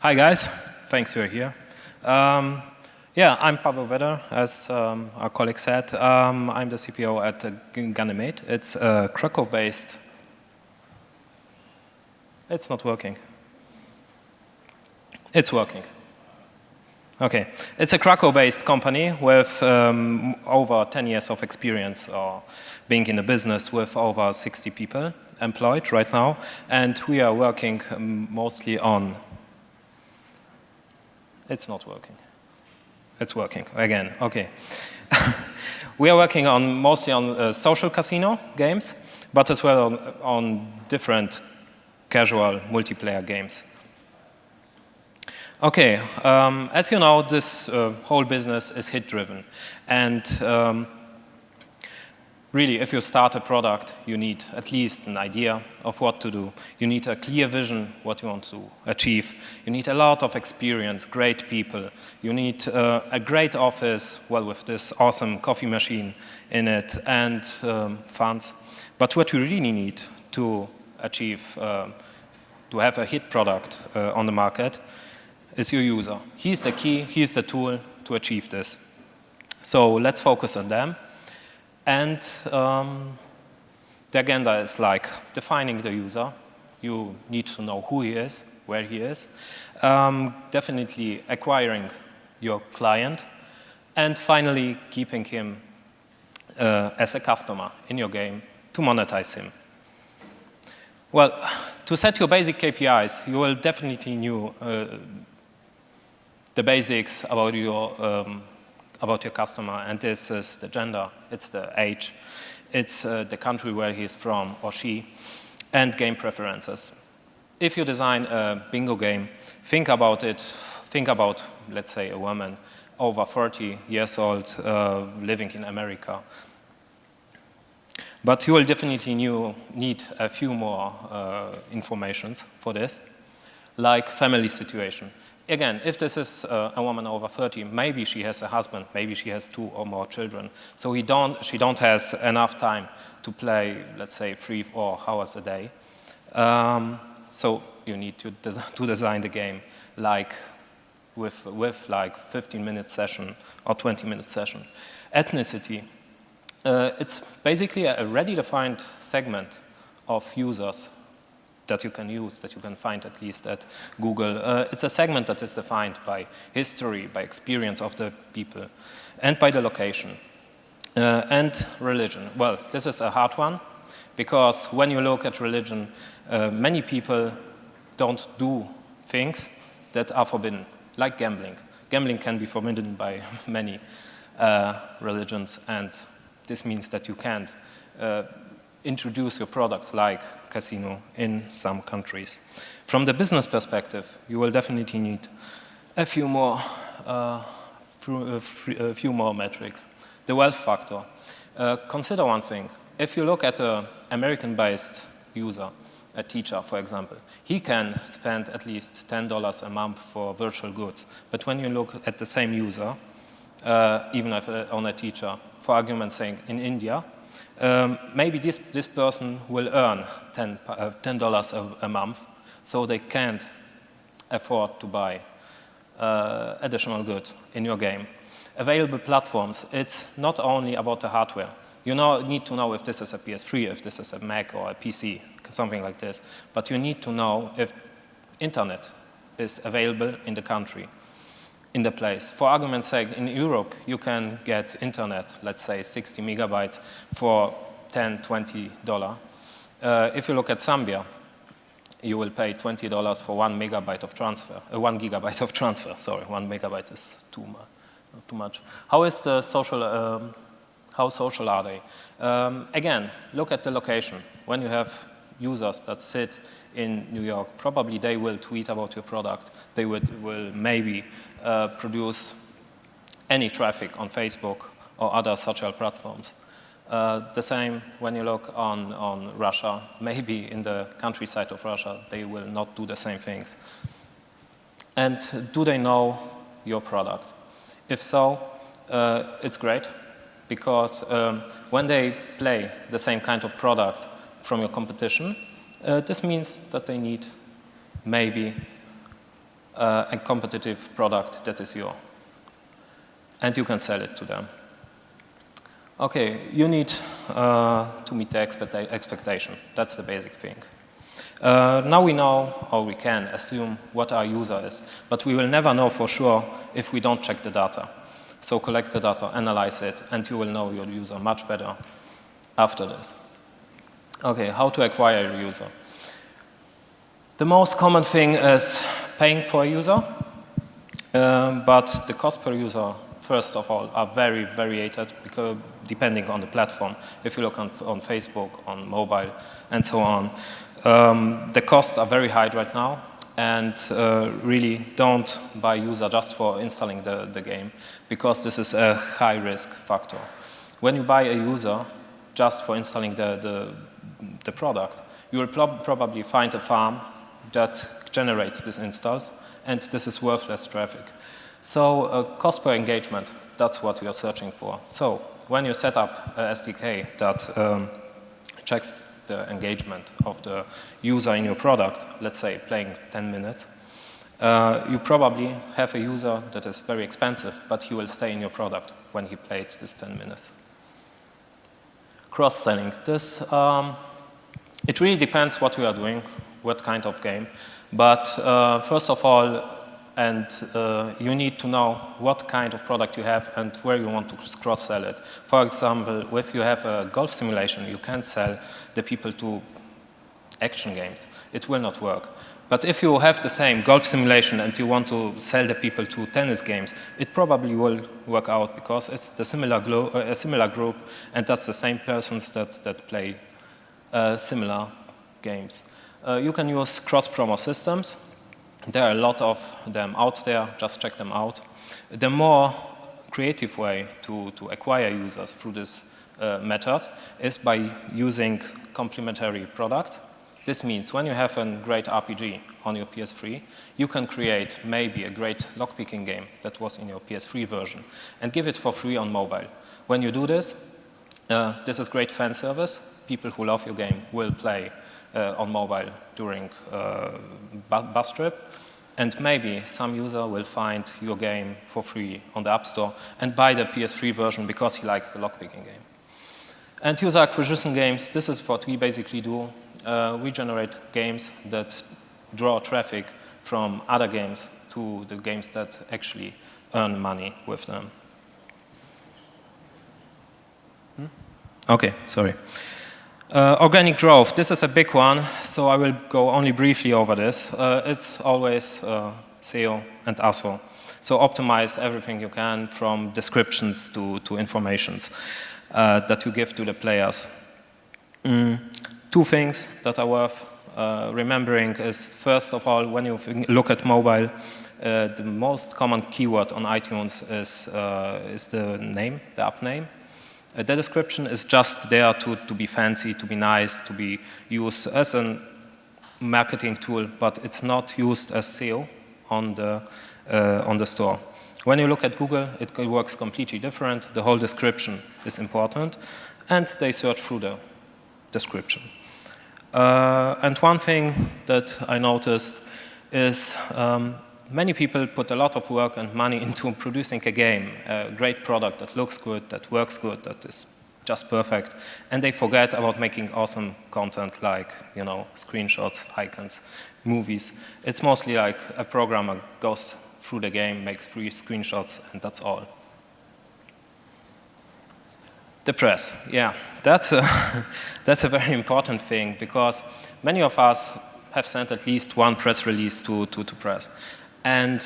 Hi guys, thanks you're here. Yeah, I'm Paweł Weder, as our colleague said. I'm the CPO at Ganymede. It's Krakow-based. It's not working. It's working. Okay, it's a Krakow-based company with over 10 years of experience being in the business, with over 60 people employed right now, and we are working mostly on. It's not working. It's working again. Okay. We are working mostly on social casino games, but as well on different casual multiplayer games. Okay, as you know, this whole business is hit-driven, and really, if you start a product, you need at least an idea of what to do. You need a clear vision what you want to achieve. You need a lot of experience, great people. You need a great office, well, with this awesome coffee machine in it, and funds. But what you really need to achieve, to have a hit product on the market, is your user. He's the key, he's the tool to achieve this. So let's focus on them. And the agenda is like defining the user. You need to know who he is, where he is. Definitely acquiring your client. And finally, keeping him as a customer in your game to monetize him. Well, to set your basic KPIs, you will definitely know the basics about your customer, and this is the gender, it's the age, it's the country where he is from or she, and game preferences. If you design a bingo game, think about, let's say, a woman over 30 years old living in America. But you will definitely need a few more informations for this, like family situation. Again, if this is a woman over 30, maybe she has a husband, maybe she has 2 or more children. So she don't has enough time to play, let's say, 3 or 4 hours a day. So you need to design the game like with like 15-minute session or 20-minute session. Ethnicity. It's basically a ready defined segment of users that you can use, that you can find at least at Google. It's a segment that is defined by history, by experience of the people, and by the location. And religion. Well, this is a hard one, because when you look at religion, many people don't do things that are forbidden, like gambling. Gambling can be forbidden by many religions, and this means that you can't introduce your products like casino in some countries. From the business perspective, you will definitely need a few more metrics. The wealth factor. Consider one thing. If you look at an American-based user, a teacher, for example, he can spend at least $10 a month for virtual goods. But when you look at the same user, even if on a teacher, for argument's sake, in India, maybe this person will earn $10 a month, so they can't afford to buy additional goods in your game. Available platforms, it's not only about the hardware. You need to know if this is a PS3, if this is a Mac or a PC, something like this. But you need to know if internet is available in the country, in the place. For argument's sake, in Europe, you can get internet, let's say 60 megabytes for $10, $20. If you look at Zambia, you will pay $20 for 1 megabyte of transfer, 1 gigabyte of transfer, sorry, 1 megabyte is too much. How is the social, how social are they? Again, look at the location. When you have users that sit in New York, probably they will tweet about your product. They will maybe produce any traffic on Facebook or other social platforms. The same when you look on Russia. Maybe in the countryside of Russia, they will not do the same things. And do they know your product? If so, it's great, because when they play the same kind of product from your competition, this means that they need maybe a competitive product that is yours. And you can sell it to them. Okay, you need to meet the expectation. That's the basic thing. Now we know, or we can assume, what our user is, but we will never know for sure if we don't check the data. So collect the data, analyze it, and you will know your user much better after this. Okay, how to acquire a user? The most common thing is paying for a user, but the cost per user, first of all, are very variated because depending on the platform. If you look on Facebook, on mobile, and so on, the costs are very high right now, and really don't buy user just for installing the game, because this is a high-risk factor. When you buy a user just for installing the product, you will probably find a farm that generates these installs, and this is worthless traffic. So cost per engagement, that's what we are searching for. So when you set up a SDK that checks the engagement of the user in your product, let's say playing 10 minutes, you probably have a user that is very expensive, but he will stay in your product when he played this 10 minutes. Cross-selling. This, it really depends what we are doing, what kind of game. But first of all, you need to know what kind of product you have and where you want to cross-sell it. For example, if you have a golf simulation, you can't sell the people to action games. It will not work. But if you have the same golf simulation and you want to sell the people to tennis games, it probably will work out because it's the similar group, and that's the same persons that play similar games. You can use cross-promo systems. There are a lot of them out there, just check them out. The more creative way to acquire users through this method is by using complementary products. This means when you have a great RPG on your PS3, you can create maybe a great lockpicking game that was in your PS3 version and give it for free on mobile. When you do this, this is great fan service. People who love your game will play on mobile during bus trip, and maybe some user will find your game for free on the App Store and buy the PS3 version because he likes the lockpicking game. And user acquisition games, this is what we basically do. We generate games that draw traffic from other games to the games that actually earn money with them. Okay, sorry. Organic growth, this is a big one, so I will go only briefly over this. It's always SEO and ASO. So optimize everything you can from descriptions to informations that you give to the players. Two things that are worth remembering is, first of all, when you look at mobile, the most common keyword on iTunes is the name, the app name. The description is just there to be fancy, to be nice, to be used as a marketing tool, but it's not used as SEO on the store. When you look at Google, it works completely different. The whole description is important, and they search through the description. And one thing that I noticed is many people put a lot of work and money into producing a game, a great product that looks good, that works good, that is just perfect, and they forget about making awesome content like, you know, screenshots, icons, movies. It's mostly like a programmer goes through the game, makes 3 screenshots, and that's all. The press, yeah, that's a very important thing because many of us have sent at least one press release to press. And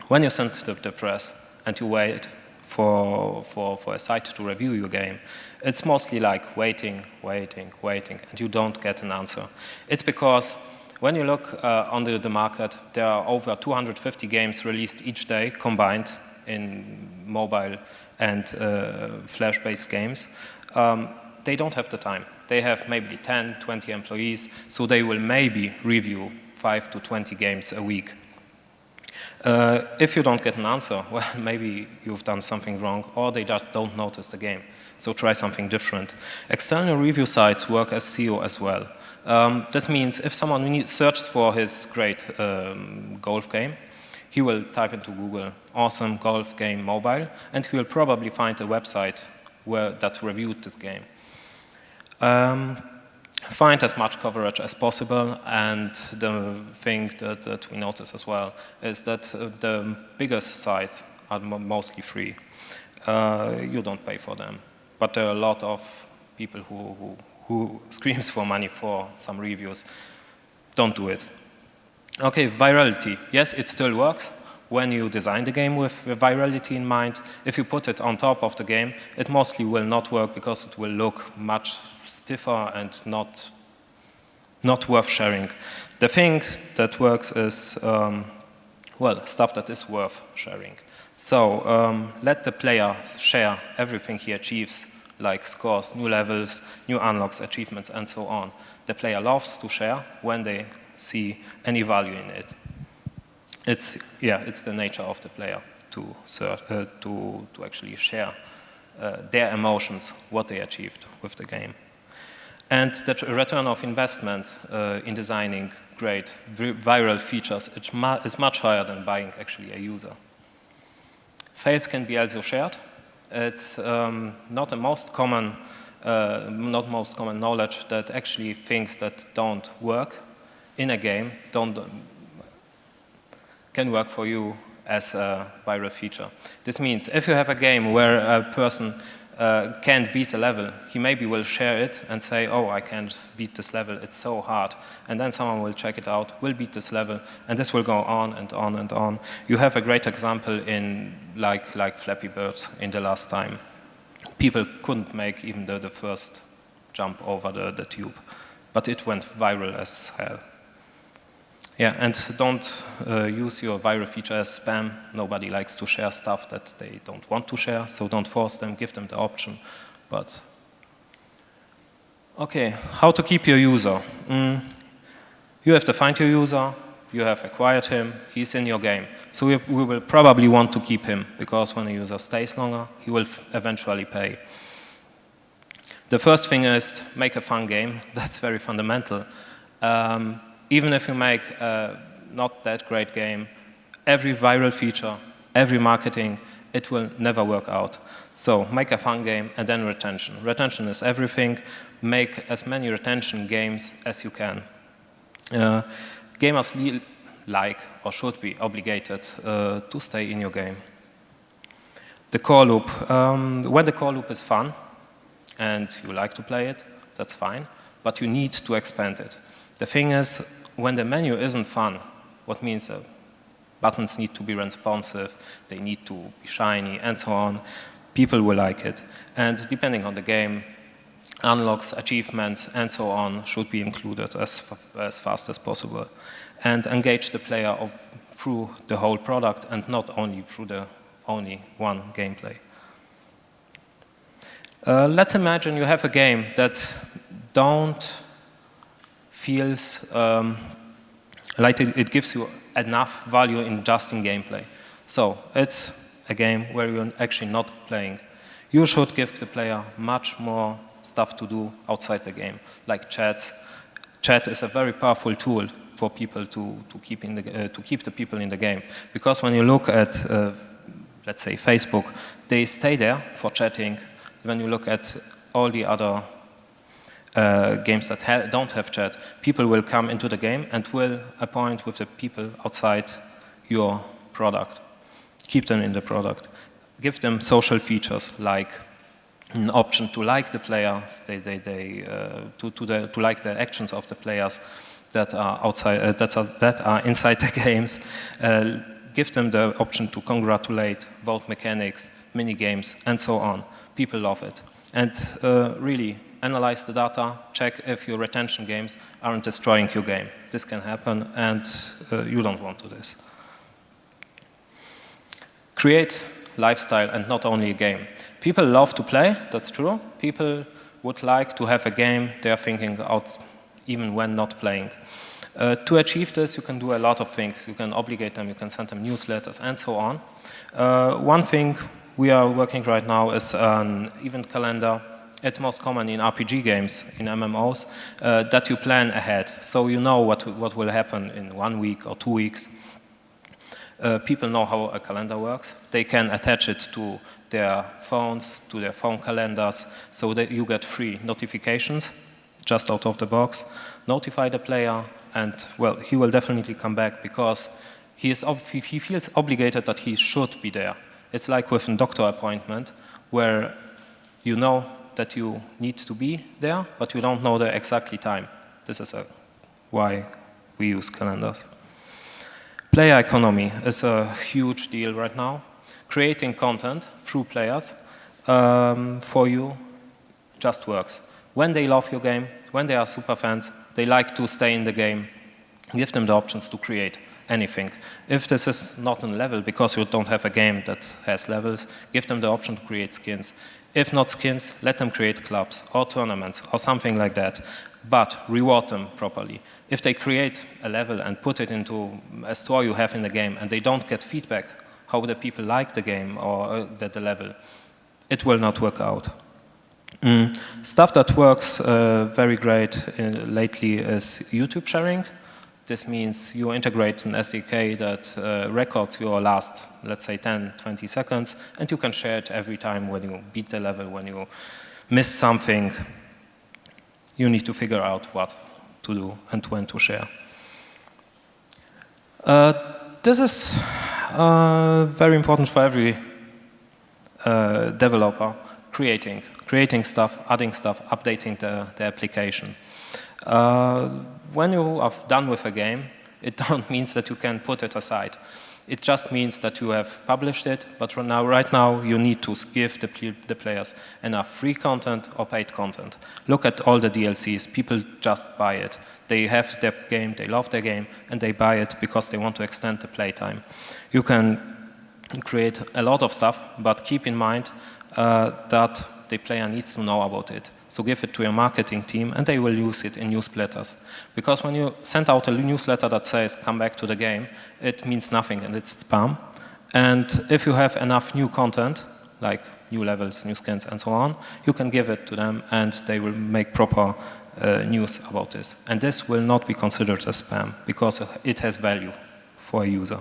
when you send to the press and you wait for a site to review your game, it's mostly like waiting, and you don't get an answer. It's because when you look on the market, there are over 250 games released each day combined in mobile and Flash-based games. They don't have the time. They have maybe 10, 20 employees, so they will maybe review 5 to 20 games a week. If you don't get an answer, well, maybe you've done something wrong, or they just don't notice the game. So try something different. External review sites work as SEO as well. This means if someone searches for his great golf game, he will type into Google, awesome golf game mobile, and he will probably find a website that reviewed this game. Find as much coverage as possible, and the thing that we notice as well is that the biggest sites are mostly free. You don't pay for them, but there are a lot of people who screams for money for some reviews. Don't do it. Okay, virality. Yes, it still works when you design the game with virality in mind. If you put it on top of the game, it mostly will not work because it will look much stiffer and not worth sharing. The thing that works is, well, stuff that is worth sharing. So let the player share everything he achieves, like scores, new levels, new unlocks, achievements, and so on. The player loves to share when they see any value in it. It's the nature of the player to actually share their emotions, what they achieved with the game. And the return of investment in designing great viral features is much higher than buying actually a user. Fails can be also shared. It's not most common knowledge that actually things that don't work in a game can work for you as a viral feature. This means if you have a game where a person can't beat a level, he maybe will share it and say, oh, I can't beat this level, it's so hard. And then someone will check it out, will beat this level, and this will go on and on and on. You have a great example in like Flappy Birds in the last time. People couldn't make even the first jump over the tube, but it went viral as hell. Yeah, and don't use your viral feature as spam. Nobody likes to share stuff that they don't want to share, so don't force them, give them the option. But okay, how to keep your user? You have to find your user, you have acquired him, he's in your game. So we will probably want to keep him, because when a user stays longer, he will eventually pay. The first thing is make a fun game. That's very fundamental. Even if you make a not that great game, every viral feature, every marketing, it will never work out. So make a fun game and then retention. Retention is everything. Make as many retention games as you can. Gamers like or should be obligated to stay in your game. The core loop. When the core loop is fun and you like to play it, that's fine, but you need to expand it. The thing is, when the menu isn't fun, what means buttons need to be responsive, they need to be shiny, and so on, people will like it. And depending on the game, unlocks, achievements, and so on should be included as fast as possible. And engage the player through the whole product and not only through the only one gameplay. Let's imagine you have a game that feels like it gives you enough value in gameplay. So it's a game where you're actually not playing. You should give the player much more stuff to do outside the game, like chats. Chat is a very powerful tool for people to keep the people in the game. Because when you look at, let's say, Facebook, they stay there for chatting. When you look at all the other games that don't have chat, people will come into the game and will appoint with the people outside your product. Keep them in the product. Give them social features like an option to like the players, to like the actions of the players that are outside, that are inside the games. Give them the option to congratulate, vote mechanics, mini games, and so on. People love it, and really analyze the data, check if your retention games aren't destroying your game. This can happen, and you don't want to do this. Create lifestyle and not only a game. People love to play, that's true. People would like to have a game they are thinking out even when not playing. To achieve this, you can do a lot of things. You can obligate them, you can send them newsletters, and so on. One thing we are working right now is an event calendar. It's most common in RPG games, in MMOs, that you plan ahead. So you know what will happen in 1 week or 2 weeks. People know how a calendar works. They can attach it to their phones, to their phone calendars, so that you get free notifications just out of the box. Notify the player, and well, he will definitely come back because he feels obligated that he should be there. It's like with a doctor appointment where you know that you need to be there, but you don't know the exact time. This is why we use calendars. Player economy is a huge deal right now. Creating content through players for you just works. When they love your game, when they are super fans, they like to stay in the game, give them the options to create anything. If this is not a level, because you don't have a game that has levels, give them the option to create skins. If not skins, let them create clubs or tournaments or something like that, but reward them properly. If they create a level and put it into a store you have in the game and they don't get feedback how the people like the game or the level, it will not work out. Stuff that works very great lately is YouTube sharing. This means you integrate an SDK that records your last, let's say, 10, 20 seconds, and you can share it every time when you beat the level, when you miss something. You need to figure out what to do and when to share. This is very important for every developer, creating stuff, adding stuff, updating the application. When you are done with a game, it don't mean that you can put it aside. It just means that you have published it, but right now you need to give the players enough free content or paid content. Look at all the DLCs. People just buy it. They have their game, they love their game, and they buy it because they want to extend the playtime. You can create a lot of stuff, but keep in mind that the player needs to know about it. So give it to your marketing team, and they will use it in newsletters. Because when you send out a newsletter that says, come back to the game, it means nothing, and it's spam. And if you have enough new content, like new levels, new skins, and so on, you can give it to them, and they will make proper news about this. And this will not be considered as spam, because it has value for a user.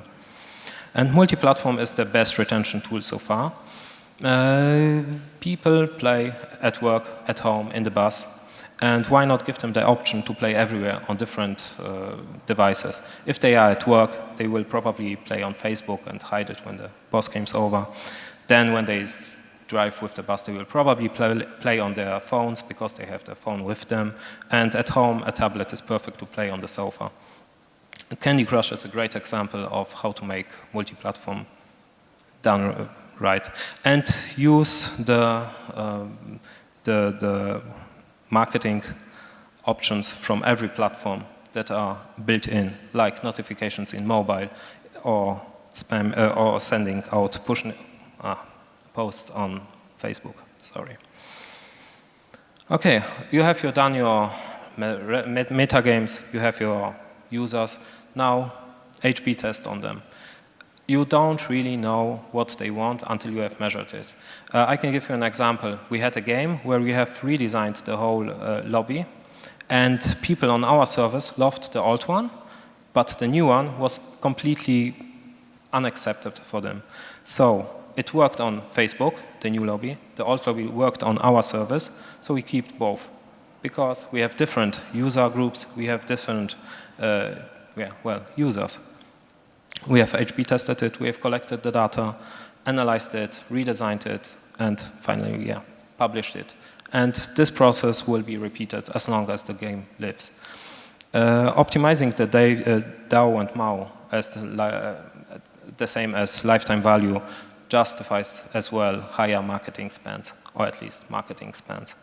And multi-platform is the best retention tool so far. People play at work, at home, in the bus, and why not give them the option to play everywhere on different devices? If they are at work, they will probably play on Facebook and hide it when the bus game's over. Then when they drive with the bus, they will probably play on their phones because they have their phone with them, and at home, a tablet is perfect to play on the sofa. Candy Crush is a great example of how to make multi-platform done right, and use the marketing options from every platform that are built in, like notifications in mobile, or spam, or sending out push posts on Facebook. Sorry. Okay, you have done your meta games, you have your users. Now, HB test on them. You don't really know what they want until you have measured this. I can give you an example. We had a game where we have redesigned the whole lobby, and people on our servers loved the old one, but the new one was completely unacceptable for them. So it worked on Facebook, the new lobby. The old lobby worked on our servers, so we keep both. Because we have different user groups, we have different users. We have HB tested it, we have collected the data, analyzed it, redesigned it, and finally, published it. And this process will be repeated as long as the game lives. Optimizing the DAU and MAU as the same as lifetime value justifies as well higher marketing spends, or at least marketing spends.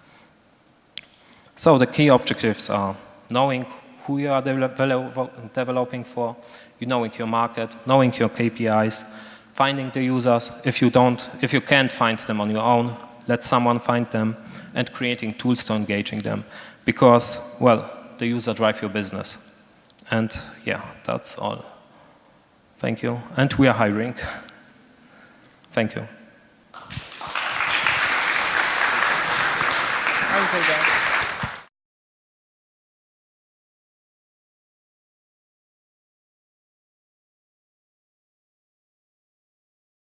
So the key objectives are knowing who you are developing for, knowing your market, knowing your KPIs, finding the users. If you can't find them on your own, let someone find them, and creating tools to engaging them. Because, well, the user drives your business. And yeah, that's all. Thank you. And we are hiring. Thank you. Okay, guys.